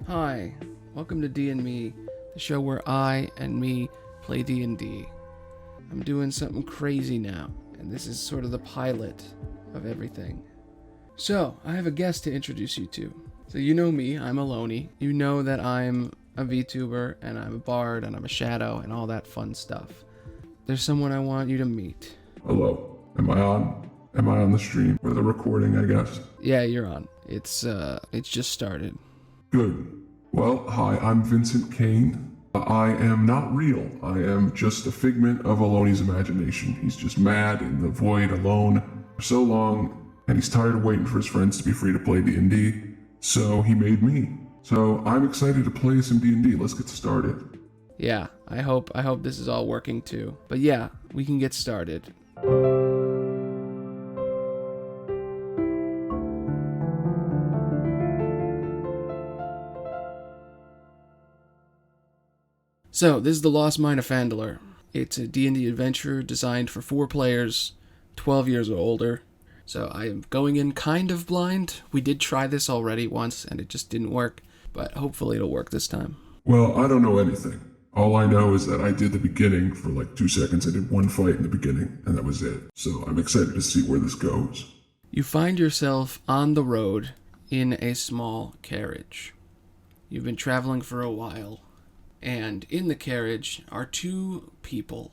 Hi, welcome to D&Me, the show where I and me play D&D. I'm doing something crazy now, and this is sort of the pilot of everything. So, I have a guest to introduce you to. So you know me, I'm Aloney. You know that I'm a VTuber, and I'm a bard, and I'm a shadow, and all that fun stuff. There's someone I want you to meet. Hello. Am I on? Am I on the stream? Or the recording, I guess? Yeah, you're on. It's just started. Good. Well, hi, I'm Vincent Kane. I am not real. I am just a figment of Aloney's imagination. He's just mad in the void alone for so long, and he's tired of waiting for his friends to be free to play D&D, so he made me. So I'm excited to play some D&D. Let's get started. Yeah, I hope this is all working too. But yeah, we can get started. So, this is The Lost Mine of Phandalor. It's a D&D adventure designed for 4 players, 12 years or older. So I am going in kind of blind. We did try this already once and it just didn't work, but hopefully it'll work this time. Well, I don't know anything. All I know is that I did the beginning for like 2 seconds. I did one fight in the beginning, and that was it. So I'm excited to see where this goes. You find yourself on the road in a small carriage. You've been traveling for a while. And in the carriage are 2 people,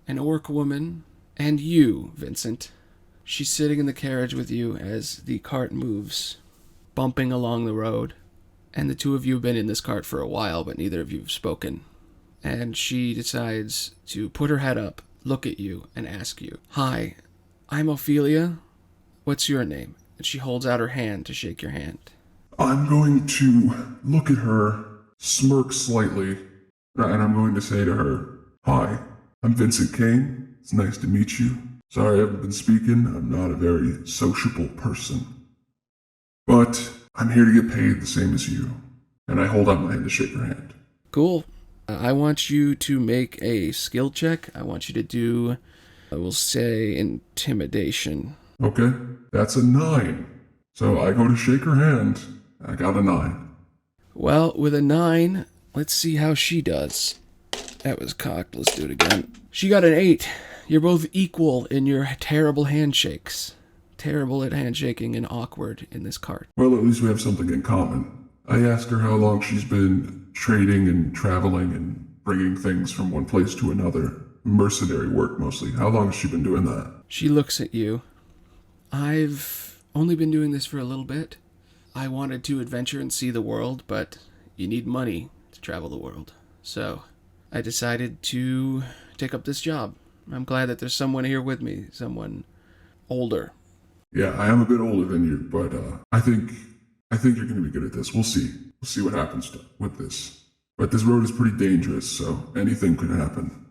an orc woman and you, Vincent. She's sitting in the carriage with you as the cart moves, bumping along the road. And the 2 of you have been in this cart for a while, but neither of you have spoken. And she decides to put her head up, look at you, and ask you, "Hi, I'm Ophelia. What's your name?" And she holds out her hand to shake your hand. I'm going to look at her, smirk slightly, and I'm going to say to her, "Hi, I'm Vincent Kane. It's nice to meet you. Sorry I haven't been speaking. I'm not a very sociable person. But I'm here to get paid the same as you." And I hold out my hand to shake her hand. Cool. I want you to make a skill check. I want you to do, I will say, intimidation. Okay, that's a 9. So I go to shake her hand. I got a 9. Well, with a 9, let's see how she does. That was cocked. Let's do it again. She got an 8. You're both equal in your terrible handshakes. Terrible at handshaking and awkward in this cart. Well, at least we have something in common. I ask her how long she's been trading and traveling and bringing things from one place to another. Mercenary work, mostly. How long has she been doing that? She looks at you. I've only been doing this for a little bit. I wanted to adventure and see the world, but you need money to travel the world. So I decided to take up this job. I'm glad that there's someone here with me, someone older. Yeah, I am a bit older than you, but I think you're going to be good at this. We'll see. We'll see what happens with this. But this road is pretty dangerous, so anything could happen.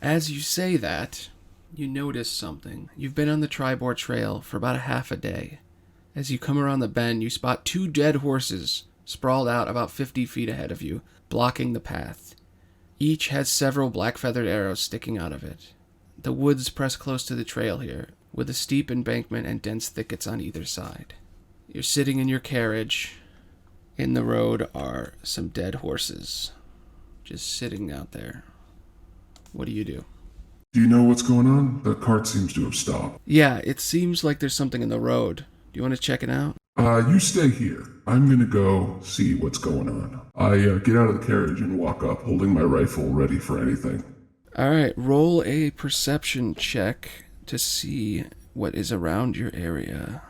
As you say that, you notice something. You've been on the Tribor Trail for about a half a day. As you come around the bend, you spot 2 dead horses sprawled out about 50 feet ahead of you, blocking the path. Each has several black-feathered arrows sticking out of it. The woods press close to the trail here, with a steep embankment and dense thickets on either side. You're sitting in your carriage. In the road are some dead horses, just sitting out there. What do you do? Do you know what's going on? The cart seems to have stopped. Yeah, it seems like there's something in the road. Do you want to check it out? You stay here. I'm gonna go see what's going on. I get out of the carriage and walk up, holding my rifle ready for anything. Alright, roll a perception check to see what is around your area.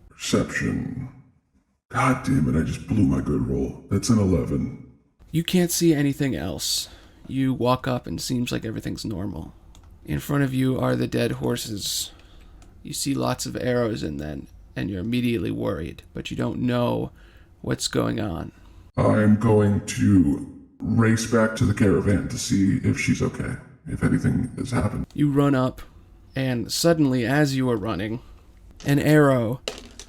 Perception. God damn it, I just blew my good roll. That's an 11. You can't see anything else. You walk up and it seems like everything's normal. In front of you are the dead horses. You see lots of arrows in them, and you're immediately worried, but you don't know what's going on. I'm going to race back to the caravan to see if she's okay, if anything has happened. You run up, and suddenly, as you are running, an arrow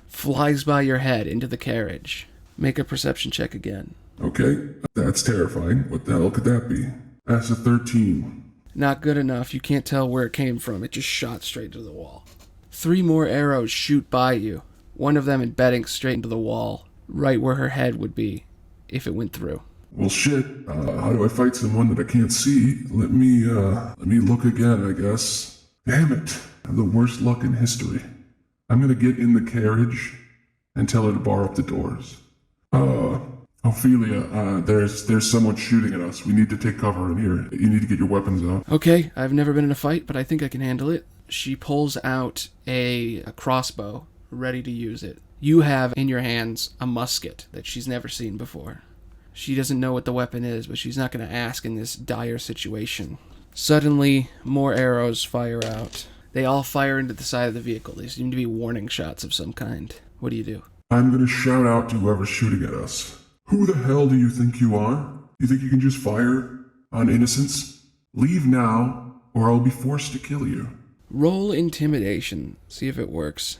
flies by your head into the carriage. Make a perception check again. Okay, that's terrifying. What the hell could that be? That's a 13. Not good enough. You can't tell where it came from. It just shot straight to the wall. 3 more arrows shoot by you, one of them embedding straight into the wall, right where her head would be. if it went through. Well, shit. How do I fight someone that I can't see? Let me look again, I guess. Damn it. I have the worst luck in history. I'm gonna get in the carriage and tell her to bar up the doors. Ophelia, there's someone shooting at us. We need to take cover in here. You need to get your weapons out. Okay, I've never been in a fight, but I think I can handle it. She pulls out a crossbow, ready to use it. You have in your hands a musket that she's never seen before. She doesn't know what the weapon is, but she's not going to ask in this dire situation. Suddenly, more arrows fire out. They all fire into the side of the vehicle. They seem to be warning shots of some kind. What do you do? I'm gonna shout out to whoever's shooting at us. Who the hell do you think you are? You think you can just fire on innocents? Leave now, or I'll be forced to kill you. Roll intimidation. See if it works.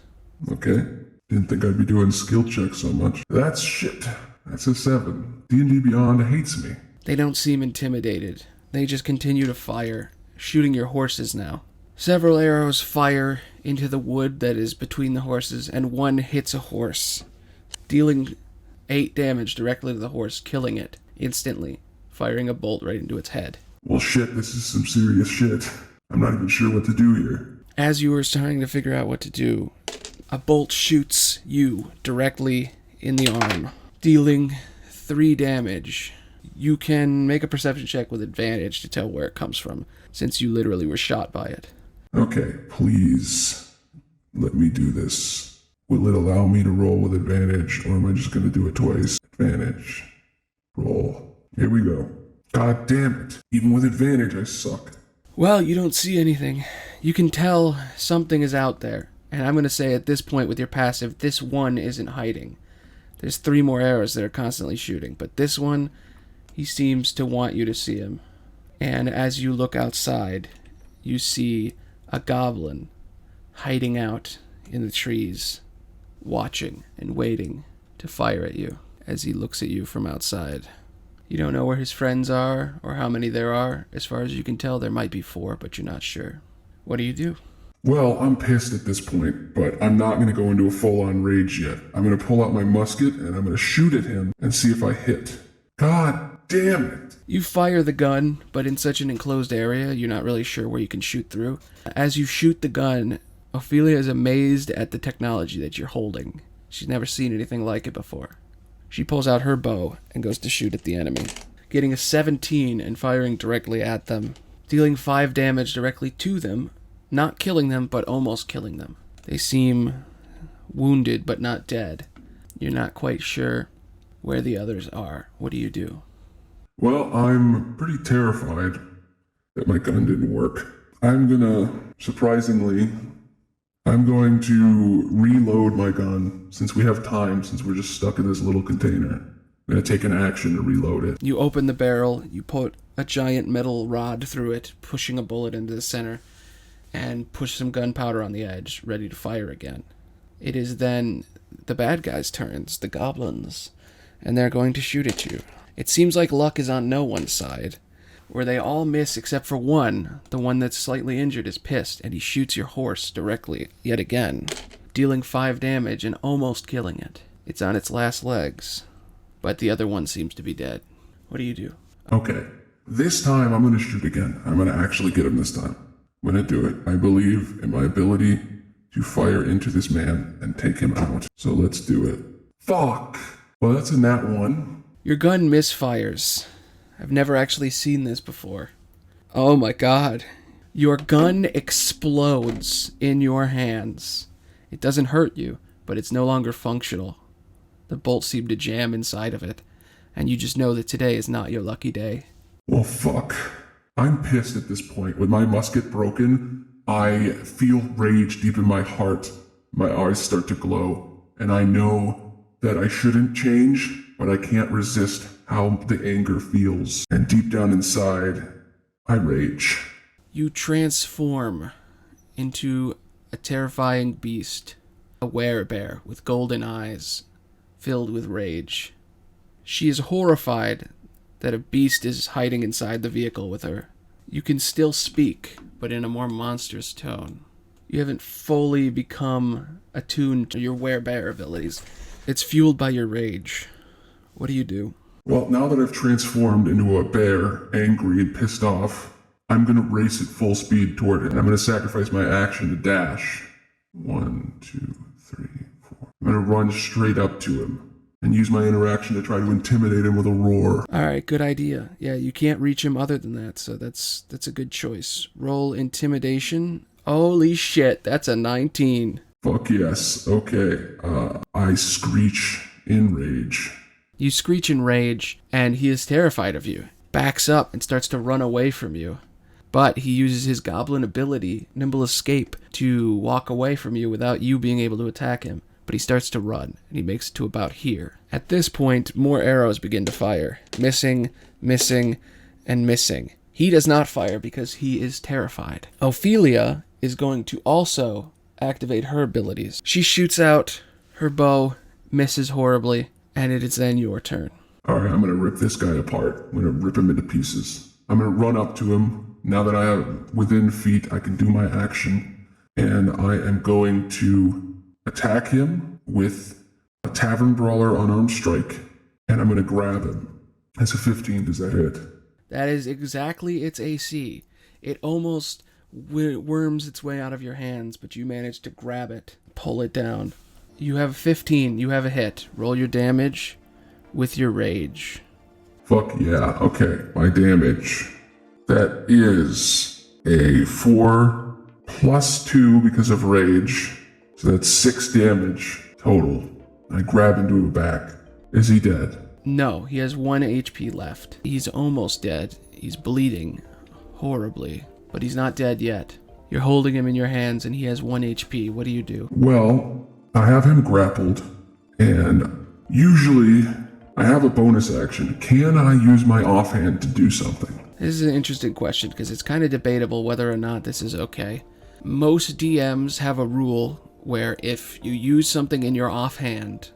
Okay. Didn't think I'd be doing skill checks so much. That's shit. That's a 7. D&D Beyond hates me. They don't seem intimidated. They just continue to fire, shooting your horses now. Several arrows fire into the wood that is between the horses, and one hits a horse, dealing 8 damage directly to the horse, killing it instantly, firing a bolt right into its head. Well, shit, this is some serious shit. I'm not even sure what to do here. As you were starting to figure out what to do, a bolt shoots you directly in the arm, dealing 3 damage. You can make a perception check with advantage to tell where it comes from, since you literally were shot by it. Okay, please let me do this. Will it allow me to roll with advantage, or am I just going to do it twice? Advantage. Roll. Here we go. God damn it. Even with advantage, I suck. Well, you don't see anything. You can tell something is out there. And I'm going to say at this point with your passive, this one isn't hiding. There's 3 more arrows that are constantly shooting. But this one, he seems to want you to see him. And as you look outside, you see a goblin hiding out in the trees, watching and waiting to fire at you as he looks at you from outside. You don't know where his friends are or how many there are. As far as you can tell, there might be 4, but you're not sure. What do you do? Well, I'm pissed at this point, but I'm not going to go into a full-on rage yet. I'm going to pull out my musket, and I'm going to shoot at him and see if I hit. God damn it! You fire the gun, but in such an enclosed area, you're not really sure where you can shoot through. As you shoot the gun, Ophelia is amazed at the technology that you're holding. She's never seen anything like it before. She pulls out her bow and goes to shoot at the enemy, getting a 17 and firing directly at them, dealing 5 damage directly to them, not killing them, but almost killing them. They seem wounded, but not dead. You're not quite sure where the others are. What do you do? Well, I'm pretty terrified that my gun didn't work. I'm going to reload my gun since we have time, since we're just stuck in this little container. I'm going to take an action to reload it. You open the barrel, you put a giant metal rod through it, pushing a bullet into the center, and push some gunpowder on the edge, ready to fire again. It is then the bad guys' turns, the goblins, and they're going to shoot at you. It seems like luck is on no one's side, where they all miss except for one. The one that's slightly injured is pissed, and he shoots your horse directly, yet again, dealing 5 damage and almost killing it. It's on its last legs, but the other one seems to be dead. What do you do? Okay, this time I'm going to shoot again. I'm going to actually get him this time. I'm going to do it. I believe in my ability to fire into this man and take him out. So let's do it. Fuck! Well, that's a nat 1. Your gun misfires. I've never actually seen this before. Oh my god. Your gun explodes in your hands. It doesn't hurt you, but it's no longer functional. The bolt seemed to jam inside of it, and you just know that today is not your lucky day. Well, fuck. I'm pissed at this point. With my musket broken, I feel rage deep in my heart. My eyes start to glow, and I know that I shouldn't change, but I can't resist how the anger feels. And deep down inside, I rage. You transform into a terrifying beast, a werebear with golden eyes, filled with rage. She is horrified that a beast is hiding inside the vehicle with her. You can still speak, but in a more monstrous tone. You haven't fully become attuned to your werebear abilities. It's fueled by your rage. What do you do? Well, now that I've transformed into a bear, angry and pissed off, I'm gonna race at full speed toward it. And I'm gonna sacrifice my action to dash. 1, 2, 3, 4. I'm gonna run straight up to him and use my interaction to try to intimidate him with a roar. All right, good idea. Yeah, you can't reach him other than that, so that's a good choice. Roll intimidation. Holy shit, that's a 19. Fuck yes. Okay. I screech in rage. You screech in rage, and he is terrified of you. Backs up and starts to run away from you. But he uses his goblin ability, Nimble Escape, to walk away from you without you being able to attack him. But he starts to run, and he makes it to about here. At this point, more arrows begin to fire. Missing, missing, and missing. He does not fire because he is terrified. Ophelia is going to also activate her abilities. She shoots out her bow, misses horribly, and it is then your turn. Alright, I'm gonna rip this guy apart. I'm gonna rip him into pieces. I'm gonna run up to him. Now that I am within feet, I can do my action. And I am going to attack him with a Tavern Brawler unarmed strike. And I'm gonna grab him. That's a 15, does that hit? That is exactly its AC. It almost worms its way out of your hands, but you manage to grab it, pull it down. You have 15, you have a hit. Roll your damage with your rage. Fuck yeah, okay. My damage. That is a 4 plus 2 because of rage. So that's 6 damage total. I grab into him back. Is he dead? No, he has 1 HP left. He's almost dead. He's bleeding horribly, but he's not dead yet. You're holding him in your hands and he has 1 HP. What do you do? Well, I have him grappled, and usually I have a bonus action. Can I use my offhand to do something? This is an interesting question because it's kind of debatable whether or not this is okay. Most DMs have a rule where if you use something in your offhand,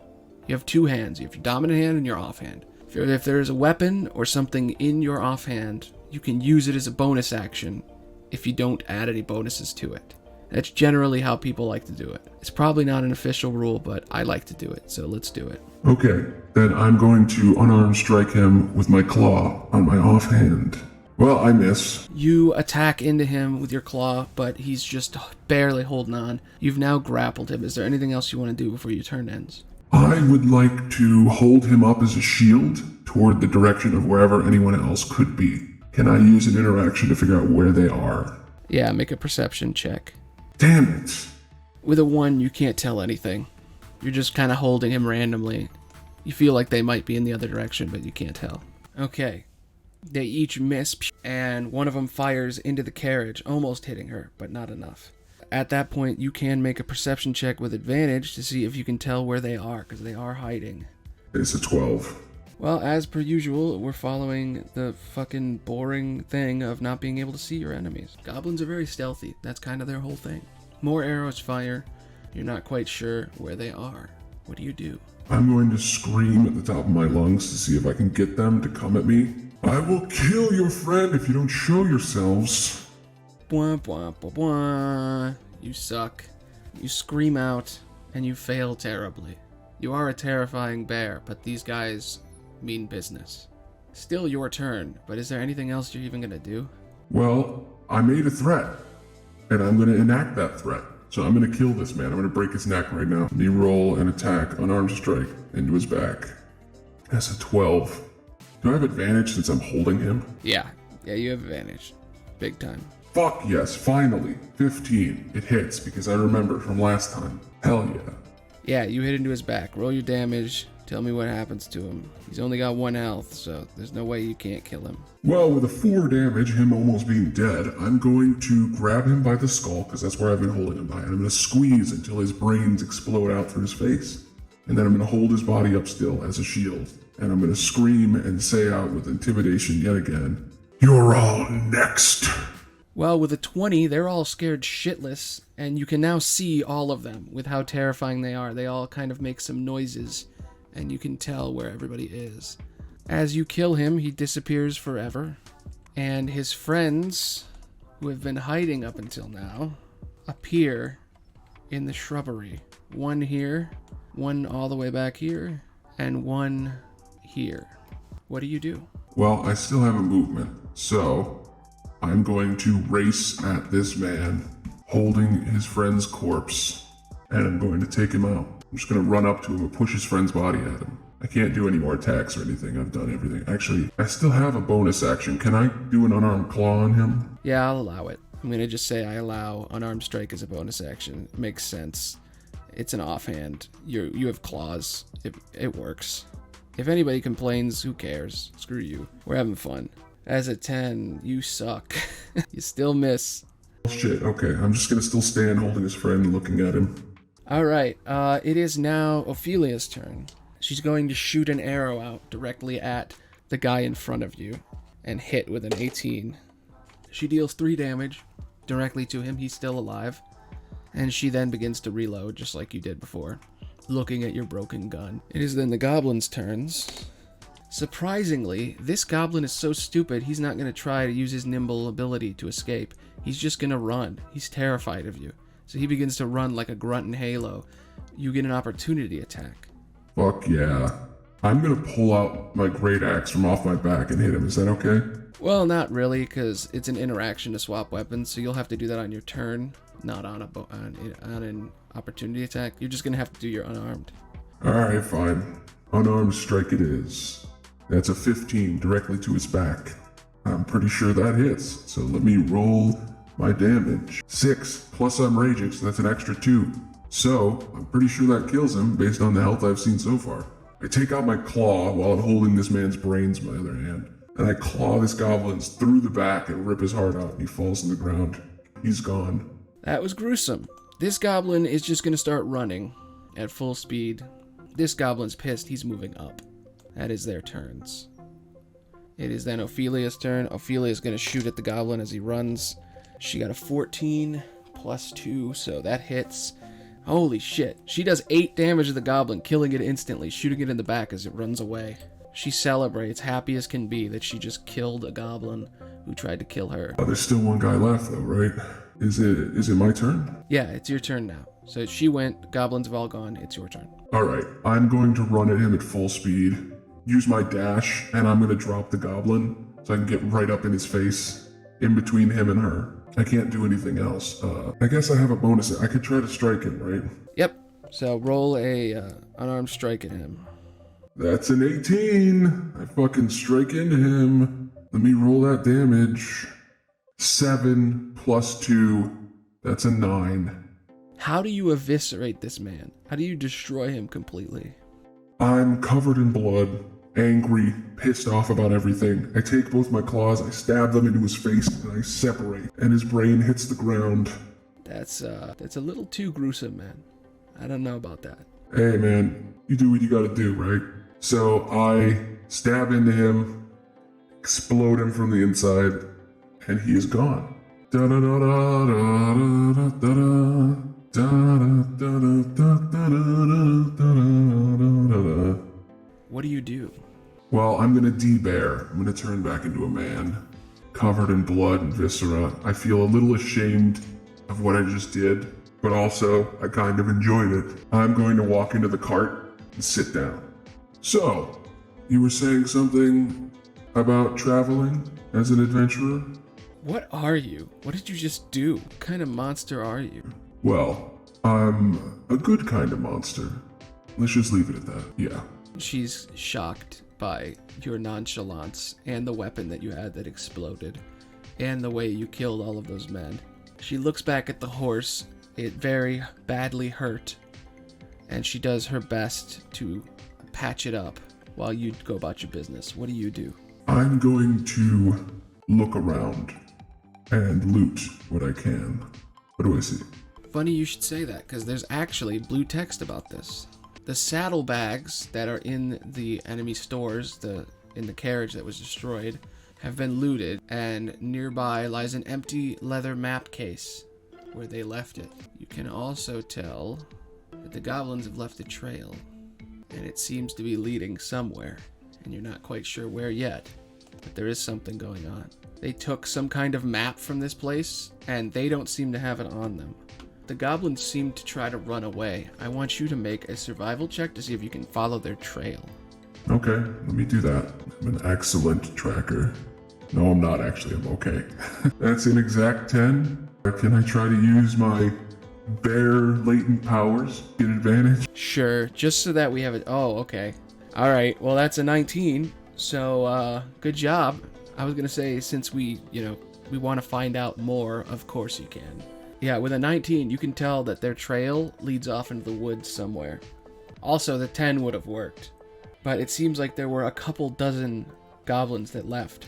you have 2 hands. You have your dominant hand and your offhand. If there's a weapon or something in your offhand, you can use it as a bonus action if you don't add any bonuses to it. That's generally how people like to do it. It's probably not an official rule, but I like to do it, so let's do it. Okay, then I'm going to unarmed strike him with my claw on my offhand. Well, I miss. You attack into him with your claw, but he's just barely holding on. You've now grappled him. Is there anything else you want to do before your turn ends? I would like to hold him up as a shield toward the direction of wherever anyone else could be. Can I use an interaction to figure out where they are? Yeah, make a perception check. Damn it. With a 1, you can't tell anything. You're just kind of holding him randomly. You feel like they might be in the other direction, but you can't tell. Okay. They each miss, and one of them fires into the carriage, almost hitting her, but not enough. At that point, you can make a perception check with advantage to see if you can tell where they are, because they are hiding. It's a 12. Well, as per usual, we're following the fucking boring thing of not being able to see your enemies. Goblins are very stealthy. That's kind of their whole thing. More arrows fire. You're not quite sure where they are. What do you do? I'm going to scream at the top of my lungs to see if I can get them to come at me. I will kill your friend if you don't show yourselves. Bwah, bwah, bwah, bwah. You suck. You scream out, and you fail terribly. You are a terrifying bear, but these guys mean business. Still your turn, but is there anything else you're even gonna do? Well, I made a threat, and I'm gonna enact that threat. So I'm gonna kill this man. I'm gonna break his neck right now. Let me roll an attack, unarmed strike, into his back. That's a 12. Do I have advantage since I'm holding him? Yeah, you have advantage. Big time. Fuck yes, finally. 15. It hits because I remember from last time. Hell yeah. Yeah, you hit into his back. Roll your damage. Tell me what happens to him. He's only got 1 health, so there's no way you can't kill him. Well, with a 4 damage, him almost being dead, I'm going to grab him by the skull, because that's where I've been holding him by, and I'm going to squeeze until his brains explode out through his face. And then I'm going to hold his body up still as a shield. And I'm going to scream and say out with intimidation yet again, "You're all next." Well, with a 20, they're all scared shitless, and you can now see all of them with how terrifying they are. They all kind of make some noises, and you can tell where everybody is. As you kill him, he disappears forever, and his friends, who have been hiding up until now, appear in the shrubbery. 1 here, 1 all the way back here, and 1 here. What do you do? Well, I still have a movement, so I'm going to race at this man holding his friend's corpse, and I'm going to take him out. I'm just going to run up to him and push his friend's body at him. I can't do any more attacks or anything. I've done everything. Actually, I still have a bonus action. Can I do an unarmed claw on him? Yeah, I'll allow it. I'm going to just say I allow unarmed strike as a bonus action. It makes sense. It's an offhand. You have claws. It works. If anybody complains, who cares? Screw you. We're having fun. As a 10, you suck. You still miss. Shit, okay. I'm just going to still stand holding his friend and looking at him. Alright, it is now Ophelia's turn. She's going to shoot an arrow out directly at the guy in front of you and hit with an 18. She deals 3 damage directly to him. He's still alive. And she then begins to reload just like you did before, looking at your broken gun. It is then the goblin's turns. Surprisingly, this goblin is so stupid he's not going to try to use his nimble ability to escape. He's just going to run. He's terrified of you. So he begins to run like a grunt in Halo. You get an opportunity attack. Fuck yeah. I'm gonna pull out my great axe from off my back and hit him. Is that okay? Well, not really, because it's an interaction to swap weapons, so you'll have to do that on your turn, not on an opportunity attack. You're just gonna have to do your unarmed. Alright, fine. Unarmed strike it is. That's a 15 directly to his back. I'm pretty sure that hits, so let me roll my damage. 6, plus I'm raging, so that's an extra 2. So, I'm pretty sure that kills him based on the health I've seen so far. I take out my claw while I'm holding this man's brains in my other hand, and I claw this goblin through the back and rip his heart out, and he falls on the ground. He's gone. That was gruesome. This goblin is just going to start running at full speed. This goblin's pissed. He's moving up. That is their turns. It is then Ophelia's turn. Ophelia's going to shoot at the goblin as he runs. She got a 14 plus 2, so that hits. Holy shit. She does 8 damage to the goblin, killing it instantly, shooting it in the back as it runs away. She celebrates, happy as can be, that she just killed a goblin who tried to kill her. There's still one guy left though, right? Is it my turn? Yeah, it's your turn now. So she went, goblins have all gone, it's your turn. Alright, I'm going to run at him at full speed, use my dash, and I'm going to drop the goblin so I can get right up in his face, in between him and her. I can't do anything else. I guess I have a bonus. I could try to strike him, right? Yep. So roll a unarmed strike at him. That's an 18. I fucking strike into him. Let me roll that damage. 7 plus 2. That's a 9. How do you eviscerate this man? How do you destroy him completely? I'm covered in blood, angry, pissed off about everything. I take both my claws, I stab them into his face, and I separate, and his brain hits the ground. That's a little too gruesome, man. I don't know about that. Hey man, you do what you gotta do, right? So I stab into him, explode him from the inside, and he is gone. What do you do? Well, I'm gonna de-bear. I'm gonna turn back into a man, covered in blood and viscera. I feel a little ashamed of what I just did, but also I kind of enjoyed it. I'm going to walk into the cart and sit down. So, you were saying something about traveling as an adventurer? What are you? What did you just do? What kind of monster are you? Well, I'm a good kind of monster. Let's just leave it at that. Yeah. She's shocked by your nonchalance and the weapon that you had that exploded and the way you killed all of those men. She looks back at the horse, it very badly hurt, and she does her best to patch it up while you go about your business. What do you do? I'm going to look around and loot what I can. What do I see? Funny you should say that, because there's actually blue text about this. The saddlebags that are in the enemy stores, in the carriage that was destroyed, have been looted, and nearby lies an empty leather map case where they left it. You can also tell that the goblins have left a trail, and it seems to be leading somewhere, and you're not quite sure where yet, but there is something going on. They took some kind of map from this place, and they don't seem to have it on them. The goblins seem to try to run away. I want you to make a survival check to see if you can follow their trail. Okay, let me do that. I'm an excellent tracker. No, I'm not actually. I'm okay. That's an exact 10. Can I try to use my bare latent powers? Get advantage? Sure, just so that we have it. Oh, okay. All right. Well, that's a 19. So, good job. I was gonna say, since we want to find out more, of course you can. Yeah, with a 19, you can tell that their trail leads off into the woods somewhere. Also, the 10 would have worked. But it seems like there were a couple dozen goblins that left.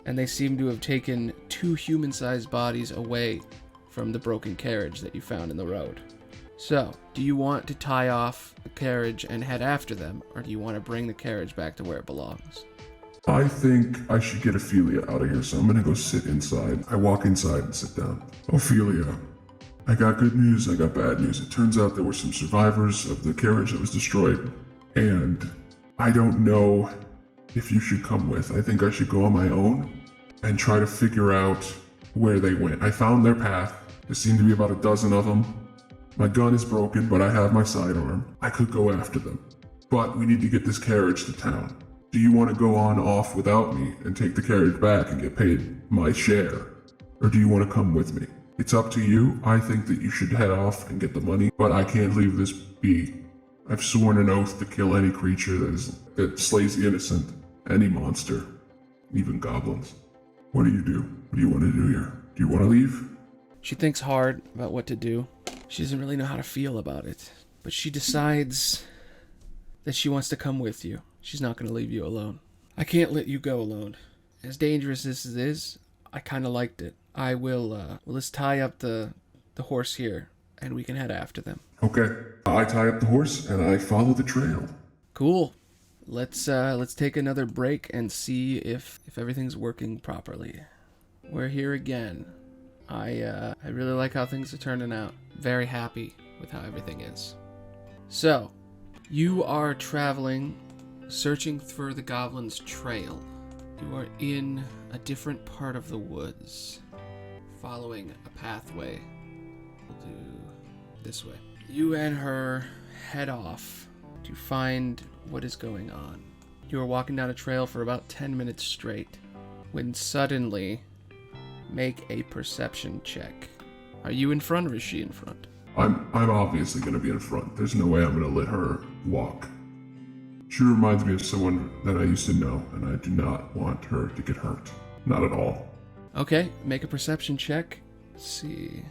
And they seem to have taken 2 human-sized bodies away from the broken carriage that you found in the road. So, do you want to tie off the carriage and head after them, or do you want to bring the carriage back to where it belongs? I think I should get Ophelia out of here, so I'm gonna go sit inside. I walk inside and sit down. Ophelia, I got good news, I got bad news. It turns out there were some survivors of the carriage that was destroyed, and I don't know if you should come with. I think I should go on my own and try to figure out where they went. I found their path. There seemed to be about a dozen of them. My gun is broken, but I have my sidearm. I could go after them. But we need to get this carriage to town. Do you want to go on off without me and take the carriage back and get paid my share? Or do you want to come with me? It's up to you. I think that you should head off and get the money, but I can't leave this be. I've sworn an oath to kill any creature that slays the innocent, any monster, even goblins. What do you do? What do you want to do here? Do you want to leave? She thinks hard about what to do. She doesn't really know how to feel about it. But she decides that she wants to come with you. She's not going to leave you alone. I can't let you go alone. As dangerous as this is, I kind of liked it. I will, let's tie up the horse here, and we can head after them. Okay. I tie up the horse, and I follow the trail. Cool. Let's take another break and see if everything's working properly. We're here again. I really like how things are turning out. Very happy with how everything is. So, you are traveling, searching for the goblin's trail. You are in a different part of the woods, following a pathway. We'll do this way. You and her head off to find what is going on. You are walking down a trail for about 10 minutes straight, when suddenly, make a perception check. Are you in front or is she in front? I'm obviously going to be in front. There's no way I'm going to let her walk. She reminds me of someone that I used to know, and I do not want her to get hurt. Not at all. Okay, make a perception check. Let's see.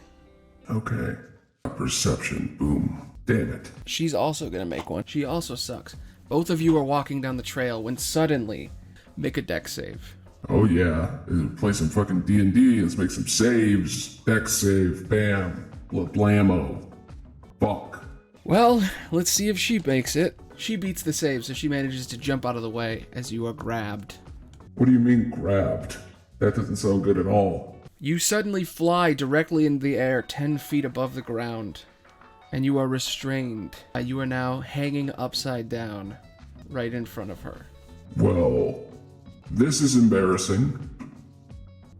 Okay. Perception. Boom. Damn it. She's also going to make one. She also sucks. Both of you are walking down the trail when suddenly, make a dex save. Oh yeah. Play some fucking D&D. Let's make some saves. Dex save. Bam. Blammo. Fuck. Well, let's see if she makes it. She beats the save, so she manages to jump out of the way as you are grabbed. What do you mean grabbed? That doesn't sound good at all. You suddenly fly directly into the air 10 feet above the ground, and you are restrained. You are now hanging upside down right in front of her. Well, this is embarrassing.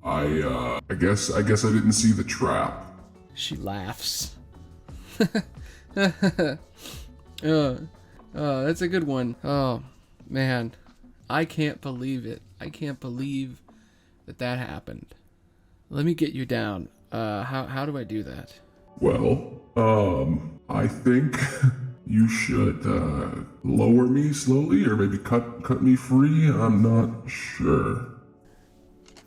I guess I didn't see the trap. She laughs. That's a good one. Oh, man. I can't believe it. I can't believe that happened. Let me get you down. How do I do that? Well, I think you should lower me slowly, or maybe cut me free. I'm not sure.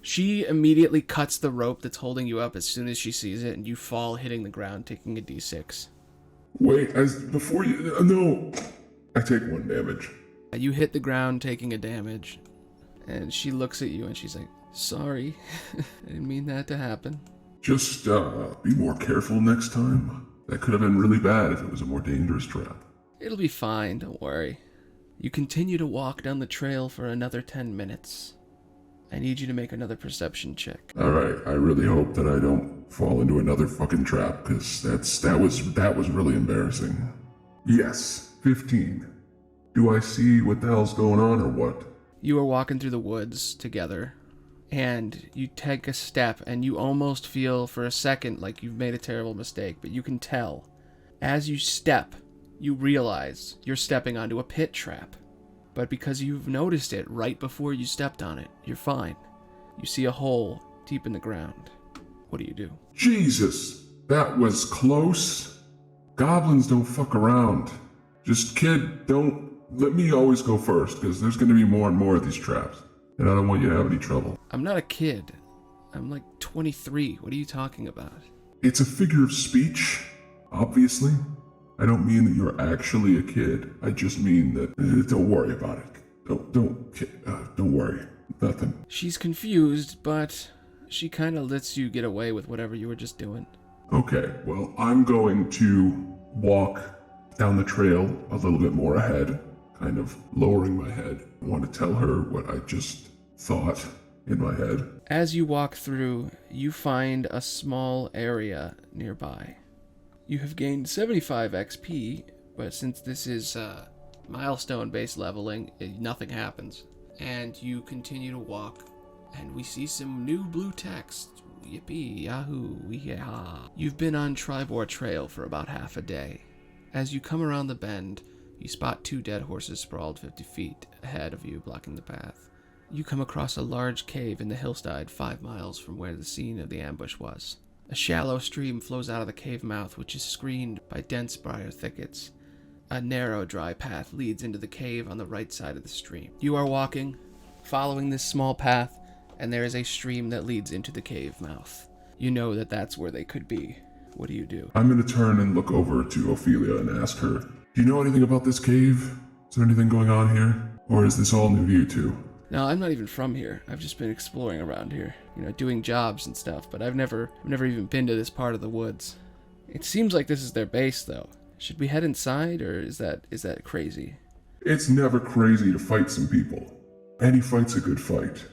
She immediately cuts the rope that's holding you up as soon as she sees it, and you fall hitting the ground, taking a d6. Wait, before you... No! I take 1 damage. You hit the ground, taking a damage, and she looks at you and she's like, sorry, I didn't mean that to happen. Just, be more careful next time. That could have been really bad if it was a more dangerous trap. It'll be fine, don't worry. You continue to walk down the trail for another 10 minutes. I need you to make another perception check. Alright, I really hope that I don't fall into another fucking trap, because that was really embarrassing. Yes, 15. Do I see what the hell's going on, or what? You are walking through the woods together, and you take a step, and you almost feel for a second like you've made a terrible mistake, but you can tell. As you step, you realize you're stepping onto a pit trap. but because you've noticed it right before you stepped on it, you're fine. You see a hole deep in the ground. What do you do? Jesus, that was close. Goblins don't fuck around. Just kid, don't let me always go first, because there's going to be more and more of these traps, and I don't want you to have any trouble. I'm not a kid. I'm like 23. What are you talking about? It's a figure of speech, obviously. I don't mean that you're actually a kid. I just mean that don't worry about it. Don't worry. Nothing. She's confused, but she kind of lets you get away with whatever you were just doing. Okay, well, I'm going to walk down the trail a little bit more ahead, kind of lowering my head. I want to tell her what I just thought in my head. As you walk through, you find a small area nearby. You have gained 75 XP, but since this is milestone-based leveling, nothing happens. And you continue to walk, and we see some new blue text. Yippee, yahoo, weehaw. You've been on Tribor Trail for about half a day. As you come around the bend, you spot 2 dead horses sprawled 50 feet ahead of you, blocking the path. You come across a large cave in the hillside 5 miles from where the scene of the ambush was. A shallow stream flows out of the cave mouth, which is screened by dense briar thickets. A narrow, dry path leads into the cave on the right side of the stream. You are walking, following this small path, and there is a stream that leads into the cave mouth. You know that that's where they could be. What do you do? I'm going to turn and look over to Ophelia and ask her, do you know anything about this cave? Is there anything going on here? Or is this all new to you two? No, I'm not even from here. I've just been exploring around here, doing jobs and stuff, but I've never even been to this part of the woods. It seems like this is their base, though. Should we head inside, or is that crazy? It's never crazy to fight some people. Any fight's a good fight.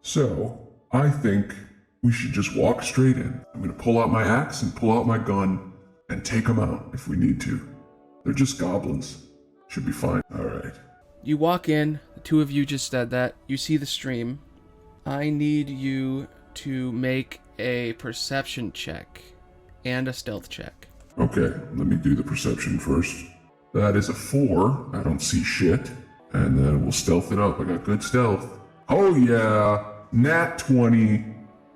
So, I think we should just walk straight in. I'm going to pull out my axe and pull out my gun and take them out if we need to. They're just goblins. Should be fine. Alright. You walk in, the 2 of you just said that. You see the stream. I need you to make a perception check and a stealth check. Okay, let me do the perception first. That is a 4. I don't see shit. And then we'll stealth it up. I got good stealth. Oh yeah! Nat 20.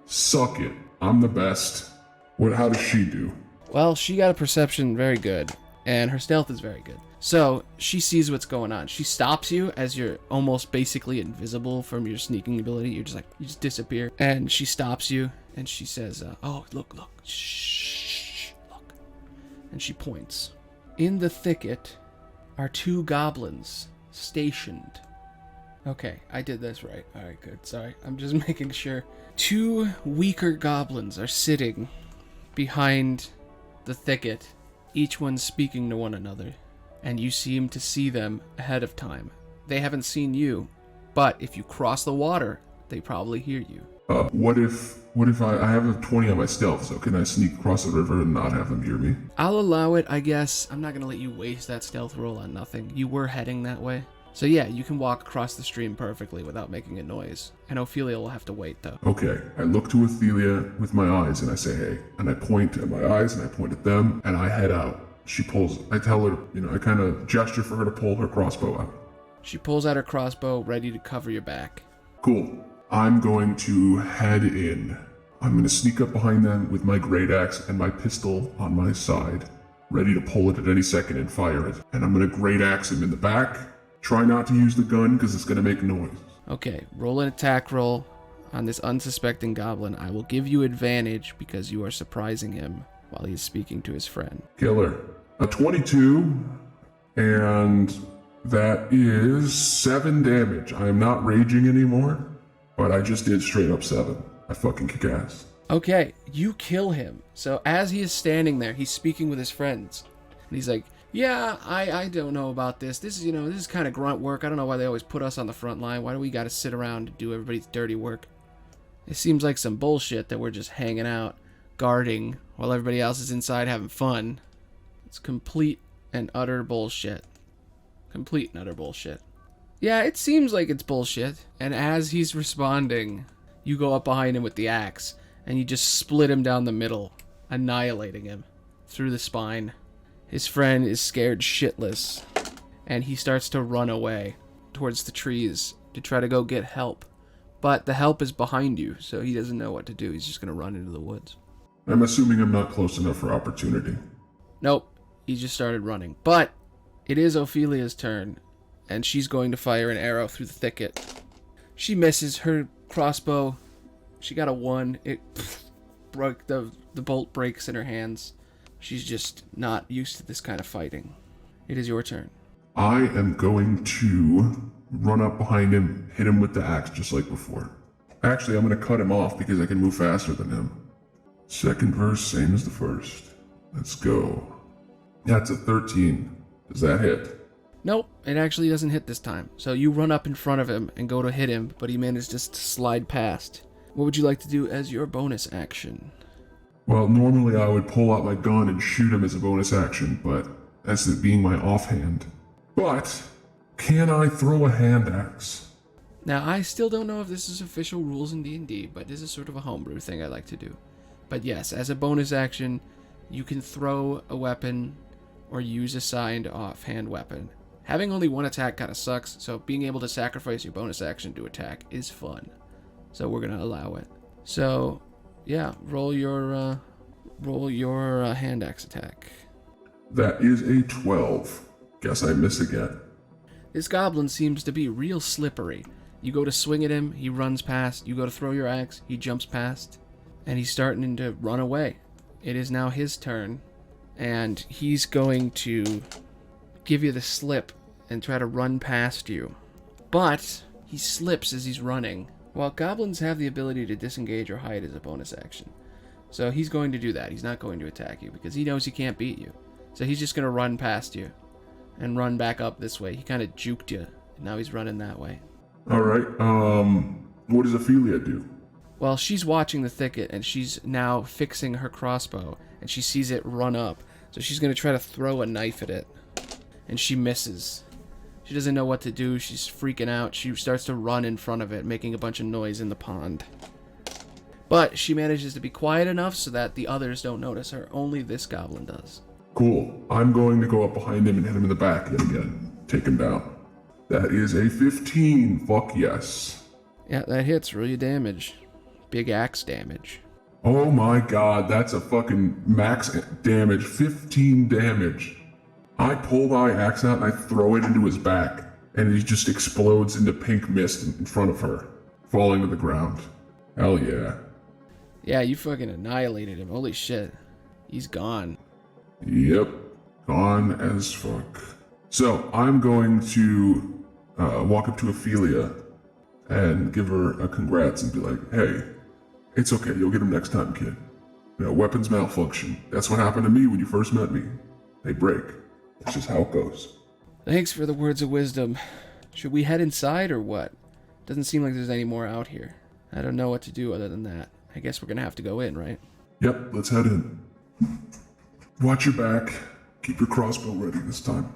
Suck it. I'm the best. How does she do? Well, she got a perception very good, and her stealth is very good. So, she sees what's going on. She stops you as you're almost basically invisible from your sneaking ability. You just disappear. And she stops you, and she says, oh, look, shh, look. And she points. In the thicket are 2 goblins stationed. Okay, I did this right. Alright, good. Sorry, I'm just making sure. 2 weaker goblins are sitting behind the thicket, each one speaking to one another. And you seem to see them ahead of time. They haven't seen you, but if you cross the water, they probably hear you. What if I have a 20 on my stealth, so can I sneak across the river and not have them hear me? I'll allow it, I guess. I'm not going to let you waste that stealth roll on nothing. You were heading that way. So yeah, you can walk across the stream perfectly without making a noise. And Ophelia will have to wait, though. Okay, I look to Ophelia with my eyes and I say, hey. And I point at my eyes and I point at them and I head out. I tell her, I kind of gesture for her to pull her crossbow out. She pulls out her crossbow, ready to cover your back. Cool. I'm going to head in. I'm going to sneak up behind them with my great axe and my pistol on my side, ready to pull it at any second and fire it. And I'm going to great axe him in the back. Try not to use the gun because it's going to make noise. Okay, roll an attack roll on this unsuspecting goblin. I will give you advantage because you are surprising him while he's speaking to his friend. Killer. A 22, and that is 7 damage. I am not raging anymore, but I just did straight up 7. I fucking kick ass. Okay, you kill him. So as he is standing there, he's speaking with his friends. And he's like, yeah, I don't know about this. This is kind of grunt work. I don't know why they always put us on the front line. Why do we got to sit around and do everybody's dirty work? It seems like some bullshit that we're just hanging out, guarding, while everybody else is inside having fun. It's complete and utter bullshit. Complete and utter bullshit. Yeah, it seems like it's bullshit. And as he's responding, you go up behind him with the axe, and you just split him down the middle, annihilating him through the spine. His friend is scared shitless, and he starts to run away. towards the trees to try to go get help. But the help is behind you, so he doesn't know what to do. He's just going to run into the woods. I'm assuming I'm not close enough for opportunity. Nope, he just started running. But it is Ophelia's turn, and she's going to fire an arrow through the thicket. She misses her crossbow. She got a 1. It broke, the bolt breaks in her hands. She's just not used to this kind of fighting. It is your turn. I am going to run up behind him, hit him with the axe just like before. Actually, I'm going to cut him off because I can move faster than him. Second verse, same as the first. Let's go. That's a 13. Does that hit? Nope, it actually doesn't hit this time. So you run up in front of him and go to hit him, but he manages to slide past. What would you like to do as your bonus action? Well, normally I would pull out my gun and shoot him as a bonus action, but that's it being my offhand. But can I throw a hand axe? Now, I still don't know if this is official rules in D&D, but this is sort of a homebrew thing I like to do. But yes, as a bonus action, you can throw a weapon or use a signed offhand weapon. Having only one attack kind of sucks, so being able to sacrifice your bonus action to attack is fun. So we're going to allow it. So, yeah, roll your hand axe attack. That is a 12. Guess I miss again. This goblin seems to be real slippery. You go to swing at him, he runs past. You go to throw your axe, he jumps past. And he's starting to run away. It is now his turn. And he's going to give you the slip and try to run past you. But he slips as he's running. Well, goblins have the ability to disengage or hide as a bonus action. So he's going to do that. He's not going to attack you because he knows he can't beat you. So he's just going to run past you and run back up this way. He kind of juked you. And now he's running that way. All right. What does Ophelia do? Well, she's watching the thicket, and she's now fixing her crossbow, and she sees it run up. So she's going to try to throw a knife at it, and she misses. She doesn't know what to do. She's freaking out. She starts to run in front of it, making a bunch of noise in the pond. But she manages to be quiet enough so that the others don't notice her. Only this goblin does. Cool. I'm going to go up behind him and hit him in the back yet again. Take him down. That is a 15. Fuck yes. Yeah, that hits. Roll your damage. Big axe damage. Oh my god, that's a fucking max damage. 15 damage. I pull my axe out and I throw it into his back, and he just explodes into pink mist in front of her, falling to the ground. Hell yeah. Yeah, you fucking annihilated him. Holy shit. He's gone. Yep. Gone as fuck. So, I'm going to walk up to Ophelia and give her a congrats and be like, hey, it's okay, you'll get him next time, kid. You know, weapons malfunction. That's what happened to me when you first met me. They break. That's just how it goes. Thanks for the words of wisdom. Should we head inside or what? Doesn't seem like there's any more out here. I don't know what to do other than that. I guess we're gonna have to go in, right? Yep, let's head in. Watch your back. Keep your crossbow ready this time.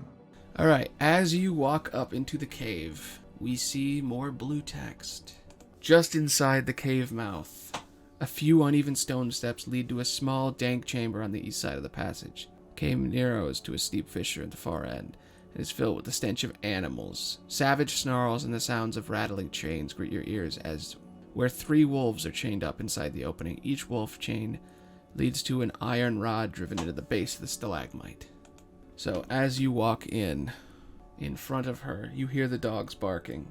Alright, as you walk up into the cave, we see more blue text. Just inside the cave mouth, a few uneven stone steps lead to a small, dank chamber on the east side of the passage. The cave narrows to a steep fissure at the far end, and is filled with the stench of animals. Savage snarls and the sounds of rattling chains greet your ears as where 3 wolves are chained up inside the opening. Each wolf chain leads to an iron rod driven into the base of the stalagmite. So as you walk in front of her, you hear the dogs barking.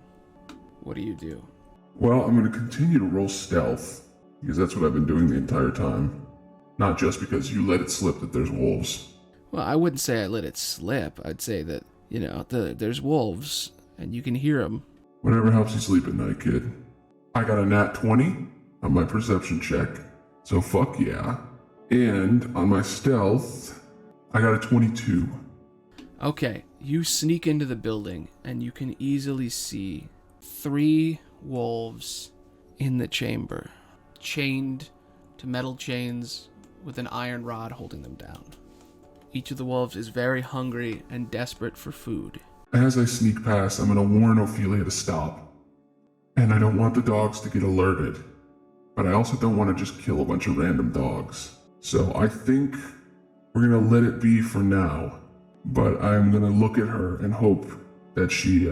What do you do? Well, I'm going to continue to roll stealth, because that's what I've been doing the entire time. Not just because you let it slip that there's wolves. Well, I wouldn't say I let it slip. I'd say that, there's wolves, and you can hear them. Whatever helps you sleep at night, kid. I got a nat 20 on my perception check, so fuck yeah. And on my stealth, I got a 22. Okay, you sneak into the building, and you can easily see 3 wolves in the chamber, chained to metal chains with an iron rod holding them down. Each of the wolves is very hungry and desperate for food. As I sneak past, I'm going to warn Ophelia to stop. And I don't want the dogs to get alerted, but I also don't want to just kill a bunch of random dogs. So I think we're going to let it be for now, but I'm going to look at her and hope that she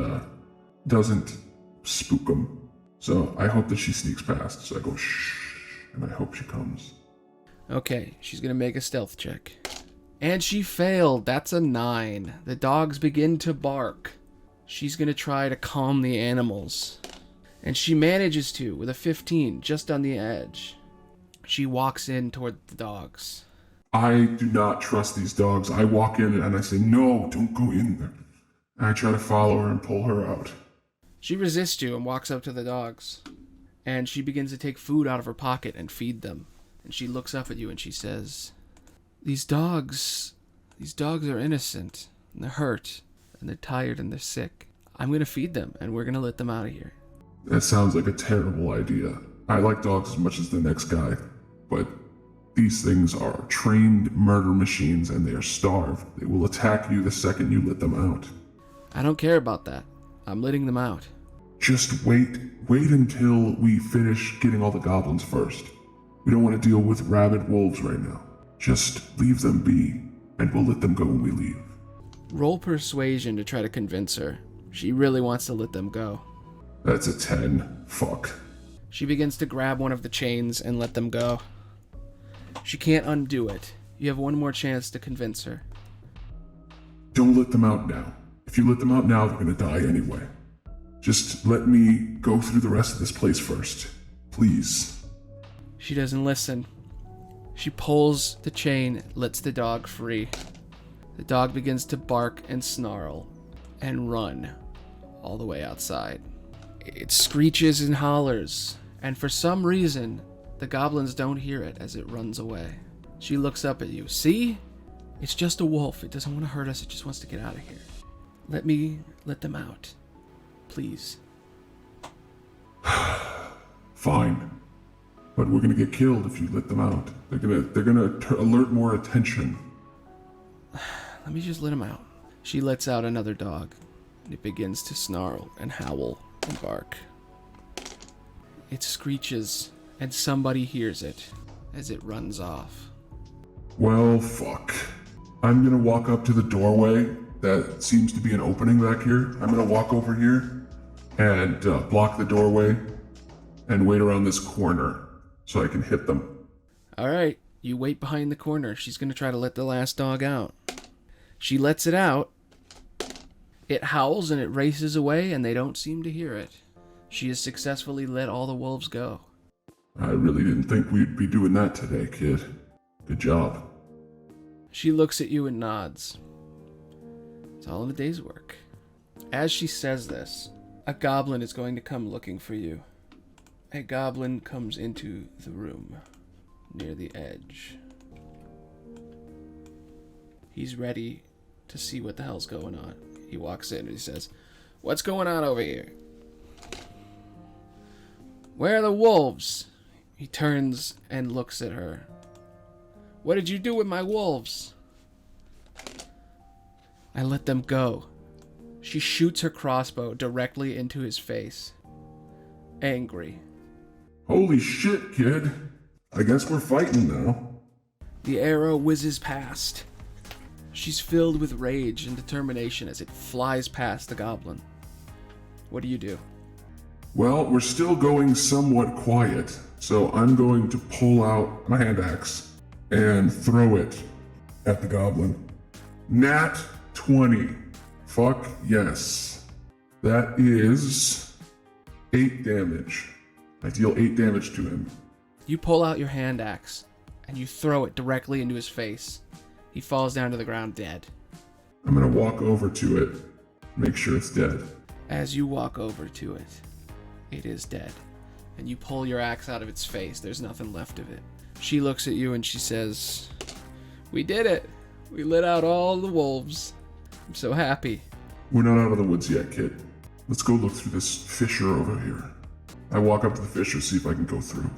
doesn't spook them. So I hope that she sneaks past. So I go, shh, and I hope she comes. Okay, she's gonna make a stealth check. And she failed. That's a 9. The dogs begin to bark. She's gonna try to calm the animals. And she manages to, with a 15, just on the edge. She walks in toward the dogs. I do not trust these dogs. I walk in and I say, no, don't go in there. And I try to follow her and pull her out. She resists you and walks up to the dogs. And she begins to take food out of her pocket and feed them. And she looks up at you and she says, These dogs are innocent. And they're hurt. And they're tired and they're sick. I'm going to feed them and we're going to let them out of here. That sounds like a terrible idea. I like dogs as much as the next guy, but these things are trained murder machines and they are starved. They will attack you the second you let them out. I don't care about that. I'm letting them out. Just wait until we finish getting all the goblins first. We don't want to deal with rabid wolves right now. Just leave them be, and we'll let them go when we leave. Roll persuasion to try to convince her. She really wants to let them go. That's a 10. Fuck. She begins to grab one of the chains and let them go. She can't undo it. You have one more chance to convince her. Don't let them out now. If you let them out now, they're gonna die anyway. Just let me go through the rest of this place first. Please. She doesn't listen. She pulls the chain, lets the dog free. The dog begins to bark and snarl and run all the way outside. It screeches and hollers, and for some reason, the goblins don't hear it as it runs away. She looks up at you. See? It's just a wolf. It doesn't want to hurt us. It just wants to get out of here. Let me let them out. Please. Fine. But we're gonna get killed if you let them out. They're gonna alert more attention. Let me just let them out. She lets out another dog, and it begins to snarl and howl and bark. It screeches, and somebody hears it as it runs off. Well, fuck. I'm gonna walk up to the doorway that seems to be an opening back here. I'm gonna walk over here and block the doorway and wait around this corner so I can hit them. All right, you wait behind the corner. She's going to try to let the last dog out. She lets it out. It howls and it races away, and they don't seem to hear it. She has successfully let all the wolves go. I really didn't think we'd be doing that today, kid. Good job. She looks at you and nods. It's all in a day's work. As she says this, a goblin is going to come looking for you. A goblin comes into the room near the edge. He's ready to see what the hell's going on. He walks in and he says, "What's going on over here? Where are the wolves?" He turns and looks at her. "What did you do with my wolves?" "I let them go." She shoots her crossbow directly into his face. Angry. Holy shit, kid. I guess we're fighting now. The arrow whizzes past. She's filled with rage and determination as it flies past the goblin. What do you do? Well, we're still going somewhat quiet, so I'm going to pull out my hand axe and throw it at the goblin. Nat 20. Fuck yes. That is 8 damage. I deal 8 damage to him. You pull out your hand axe and you throw it directly into his face. He falls down to the ground dead. I'm gonna walk over to it, make sure it's dead. As you walk over to it, it is dead. And you pull your axe out of its face. There's nothing left of it. She looks at you and she says, "We did it. We let out all the wolves. I'm so happy." We're not out of the woods yet, kid. Let's go look through this fissure over here. I walk up to the fissure, see if I can go through.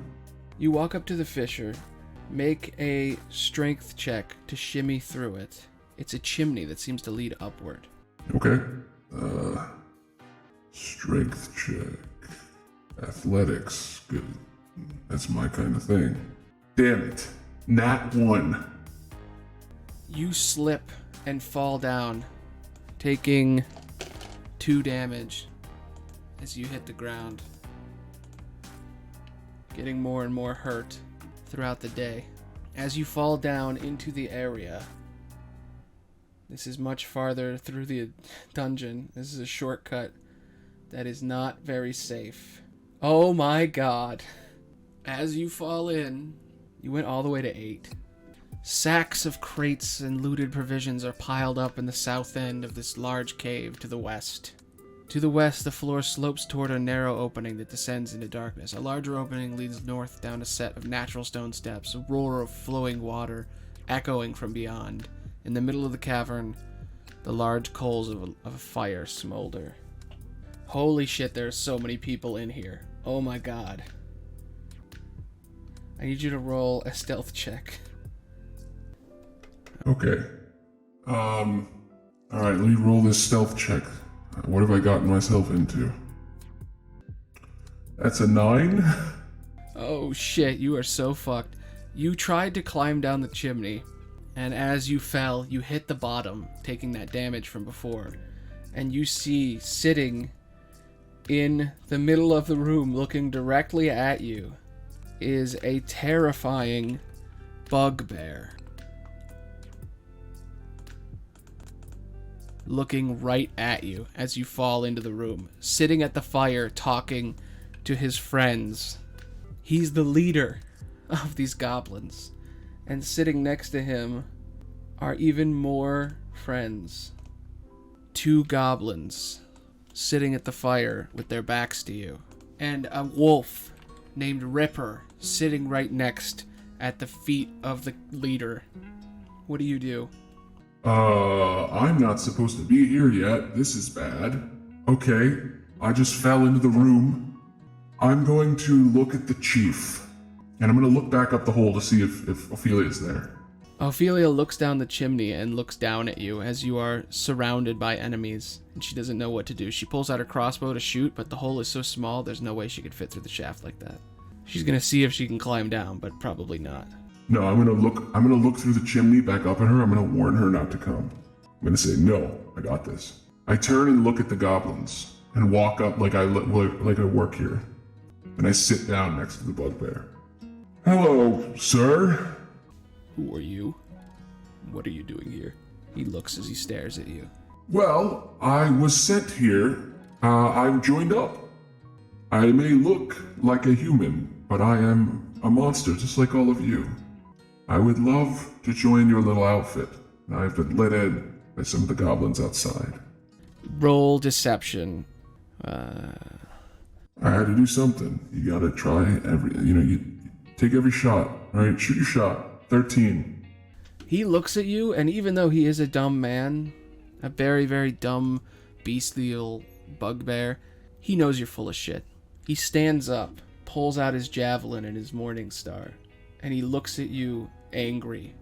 You walk up to the fissure, make a strength check to shimmy through it. It's a chimney that seems to lead upward. Okay. Strength check. Athletics. Good. That's my kind of thing. Damn it. Nat 1. You slip and fall down, taking 2 damage. as you hit the ground, getting more and more hurt throughout the day. As you fall down into the area, this is much farther through the dungeon. This is a shortcut that is not very safe. Oh my god. As you fall in, you went all the way to 8. Sacks of crates and looted provisions are piled up in the south end of this large cave to the west. To the west, the floor slopes toward a narrow opening that descends into darkness. A larger opening leads north down a set of natural stone steps, a roar of flowing water echoing from beyond. In the middle of the cavern, the large coals of a fire smolder. Holy shit, there are so many people in here. Oh my god. I need you to roll a stealth check. Okay. Alright, let me roll this stealth check. What have I gotten myself into? That's a 9. Oh shit, you are so fucked. You tried to climb down the chimney, and as you fell, you hit the bottom, taking that damage from before. And you see, sitting in the middle of the room, looking directly at you, is a terrifying bugbear. Looking right at you as you fall into the room, sitting at the fire talking to his friends. He's the leader of these goblins, and sitting next to him are even more friends. 2 goblins sitting at the fire with their backs to you, and a wolf named Ripper sitting right next at the feet of the leader. What do you do? I'm not supposed to be here yet. This is bad. Okay, I just fell into the room. I'm going to look at the chief. And I'm going to look back up the hole to see if Ophelia's there. Ophelia looks down the chimney and looks down at you as you are surrounded by enemies, and she doesn't know what to do. She pulls out her crossbow to shoot, but the hole is so small there's no way she could fit through the shaft like that. She's going to see if she can climb down, but probably not. No, I'm gonna look through the chimney back up at her. I'm gonna warn her not to come. I'm gonna say, no, I got this. I turn and look at the goblins and walk up like I work here. And I sit down next to the bugbear. Hello, sir. Who are you? What are you doing here? He looks as he stares at you. Well, I was sent here. I've joined up. I may look like a human, but I am a monster just like all of you. I would love to join your little outfit. I've been let in by some of the goblins outside. Roll deception. I had to do something. You gotta try you take every shot. Alright, shoot your shot. 13. He looks at you, and even though he is a dumb man, a very, very dumb, bestial bugbear, he knows you're full of shit. He stands up, pulls out his javelin and his morning star, and he looks at you angry,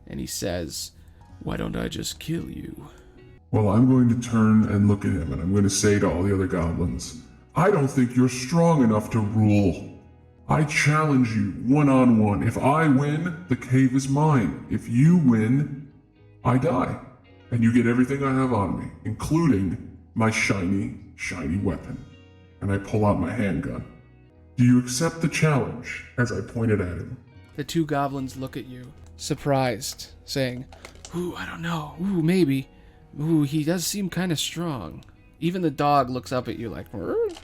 and he says, "Why don't I just kill you?" Well, I'm going to turn and look at him, and I'm going to say to all the other goblins, I don't think you're strong enough to rule. I challenge you one-on-one. If I win, the cave is mine. If you win, I die. And you get everything I have on me, including my shiny, shiny weapon. And I pull out my handgun. Do you accept the challenge? As I pointed at him. The 2 goblins look at you, surprised, saying, "Ooh, I don't know. Ooh, maybe. Ooh, he does seem kind of strong." Even the dog looks up at you like, "Rrr."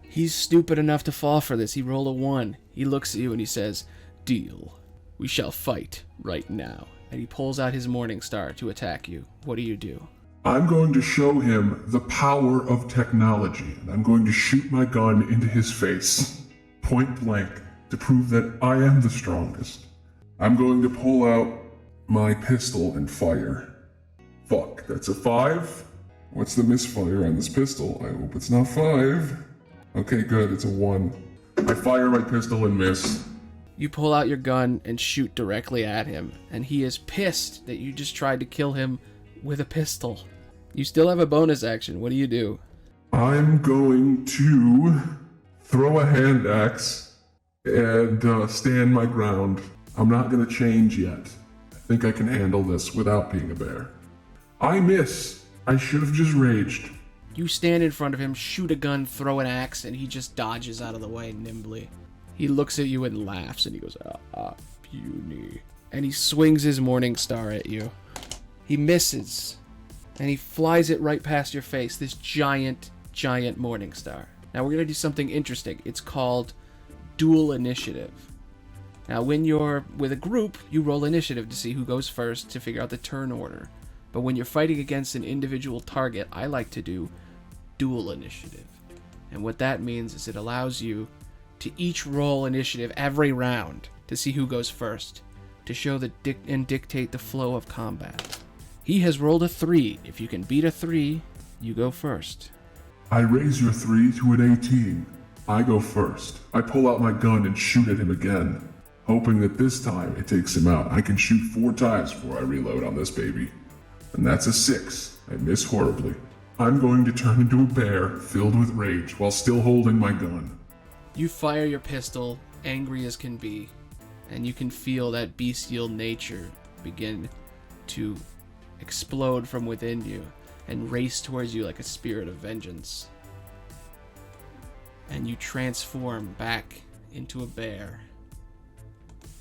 He's stupid enough to fall for this. He rolled a 1. He looks at you and he says, "Deal. We shall fight right now." And he pulls out his morning star to attack you. What do you do? I'm going to show him the power of technology, and I'm going to shoot my gun into his face, point blank, to prove that I am the strongest. I'm going to pull out my pistol and fire. Fuck, that's a 5? What's the misfire on this pistol? I hope it's not 5. Okay, good, it's a 1. I fire my pistol and miss. You pull out your gun and shoot directly at him, and he is pissed that you just tried to kill him with a pistol. You still have a bonus action. What do you do? I'm going to throw a hand axe and stand my ground. I'm not going to change yet. I think I can handle this without being a bear. I miss. I should have just raged. You stand in front of him, shoot a gun, throw an axe, and he just dodges out of the way nimbly. He looks at you and laughs, and he goes, puny. And he swings his morning star at you. He misses, and he flies it right past your face, this giant morning star. Now we're going to do something interesting. It's called dual initiative. Now when you're with a group, you roll initiative to see who goes first to figure out the turn order. But when you're fighting against an individual target, I like to do dual initiative. And what that means is it allows you to each roll initiative every round to see who goes first, to show and dictate the flow of combat. He has rolled a 3. If you can beat a 3, you go first. I raise your 3 to an 18. I go first. I pull out my gun and shoot at him again, hoping that this time it takes him out. I can shoot 4 times before I reload on this baby. And that's a 6. I miss horribly. I'm going to turn into a bear filled with rage while still holding my gun. You fire your pistol, angry as can be, and you can feel that bestial nature begin to explode from within you and race towards you like a spirit of vengeance. And you transform back into a bear,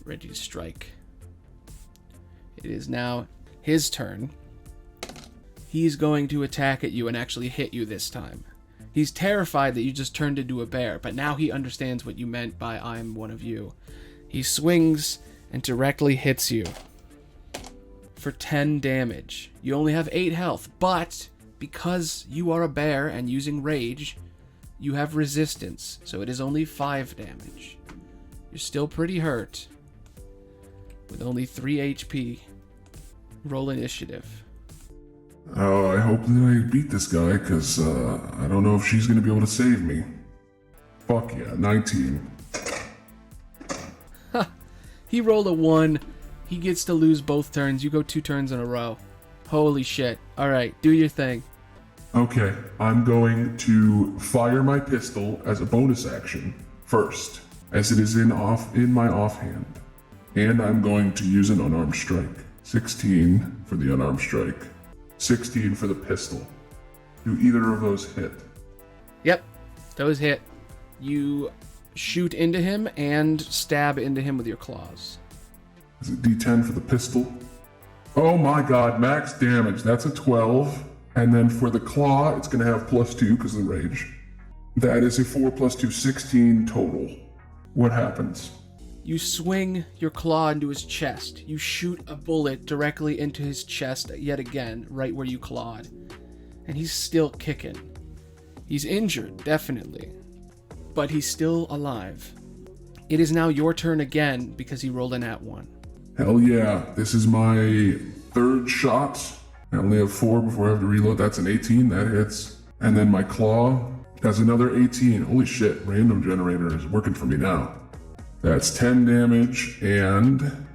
ready to strike. It is now his turn. He's going to attack at you and actually hit you this time. He's terrified that you just turned into a bear, but now he understands what you meant by I'm one of you. He swings and directly hits you for 10 damage. You only have 8 health, but because you are a bear and using rage, you have resistance, so it is only 5 damage. You're still pretty hurt, with only 3 HP. Roll initiative. Oh, I hope that I beat this guy, because I don't know if she's going to be able to save me. Fuck yeah, 19. He rolled a 1. He gets to lose both turns. You go 2 turns in a row. Holy shit. Alright, do your thing. Okay, I'm going to fire my pistol as a bonus action first, as it is in my offhand. And I'm going to use an unarmed strike. 16 for the unarmed strike. 16 for the pistol. Do either of those hit? Yep, those hit. You shoot into him and stab into him with your claws. Is it D10 for the pistol? Oh my god, max damage. That's a 12. And then for the claw, it's going to have +2 because of the rage. That is a 4 + 2, 16 total. What happens? You swing your claw into his chest. You shoot a bullet directly into his chest yet again, right where you clawed. And he's still kicking. He's injured, definitely. But he's still alive. It is now your turn again because he rolled an @1. Hell yeah, this is my 3rd shot. I only have 4 before I have to reload. That's an 18, that hits. And then my claw has another 18. Holy shit, random generator is working for me now. That's 10 damage and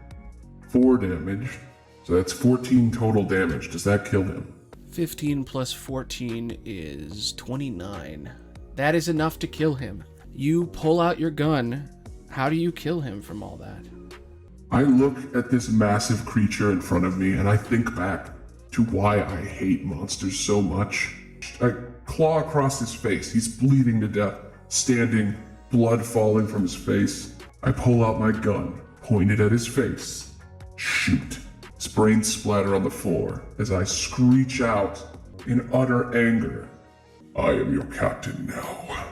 4 damage. So that's 14 total damage. Does that kill him? 15 plus 14 is 29. That is enough to kill him. You pull out your gun. How do you kill him from all that? I look at this massive creature in front of me and I think back to why I hate monsters so much. I claw across his face. He's bleeding to death, standing, blood falling from his face. I pull out my gun, point it at his face. Shoot. His brains splatter on the floor as I screech out in utter anger. I am your captain now.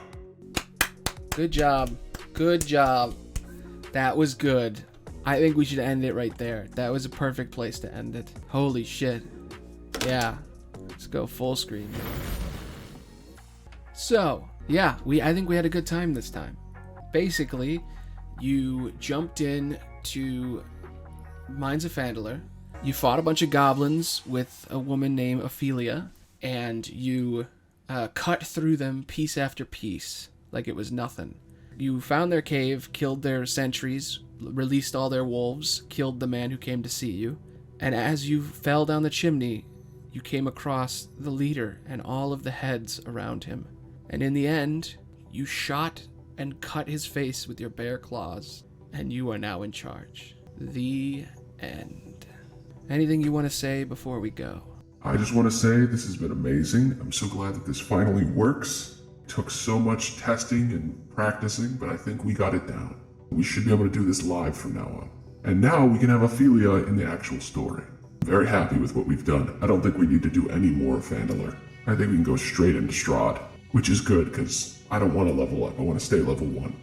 Good job. Good job. That was good. I think we should end it right there. That was a perfect place to end it. Holy shit. Yeah. Let's go full screen. So, yeah, I think we had a good time this time. Basically, you jumped in to Mines of Phandalor. You fought a bunch of goblins with a woman named Ophelia, and you cut through them piece after piece like it was nothing. You found their cave, killed their sentries, released all their wolves, killed the man who came to see you, and as you fell down the chimney, you came across the leader and all of the heads around him. And in the end, you shot and cut his face with your bare claws, and you are now in charge. The end. Anything you want to say before we go? I just want to say this has been amazing. I'm so glad that this finally works. It took so much testing and practicing, but I think we got it down. We should be able to do this live from now on. And now we can have Ophelia in the actual story. I'm very happy with what we've done. I don't think we need to do any more Vandaler. I think we can go straight into Strahd, which is good because I don't want to level up. I want to stay level 1.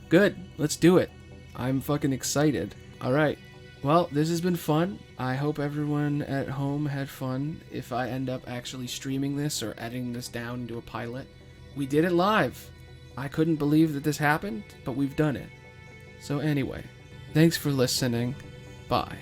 Good, let's do it. I'm fucking excited. Alright, well, this has been fun. I hope everyone at home had fun. If I end up actually streaming this or editing this down into a pilot, we did it live. I couldn't believe that this happened, but we've done it. So anyway, thanks for listening. Bye.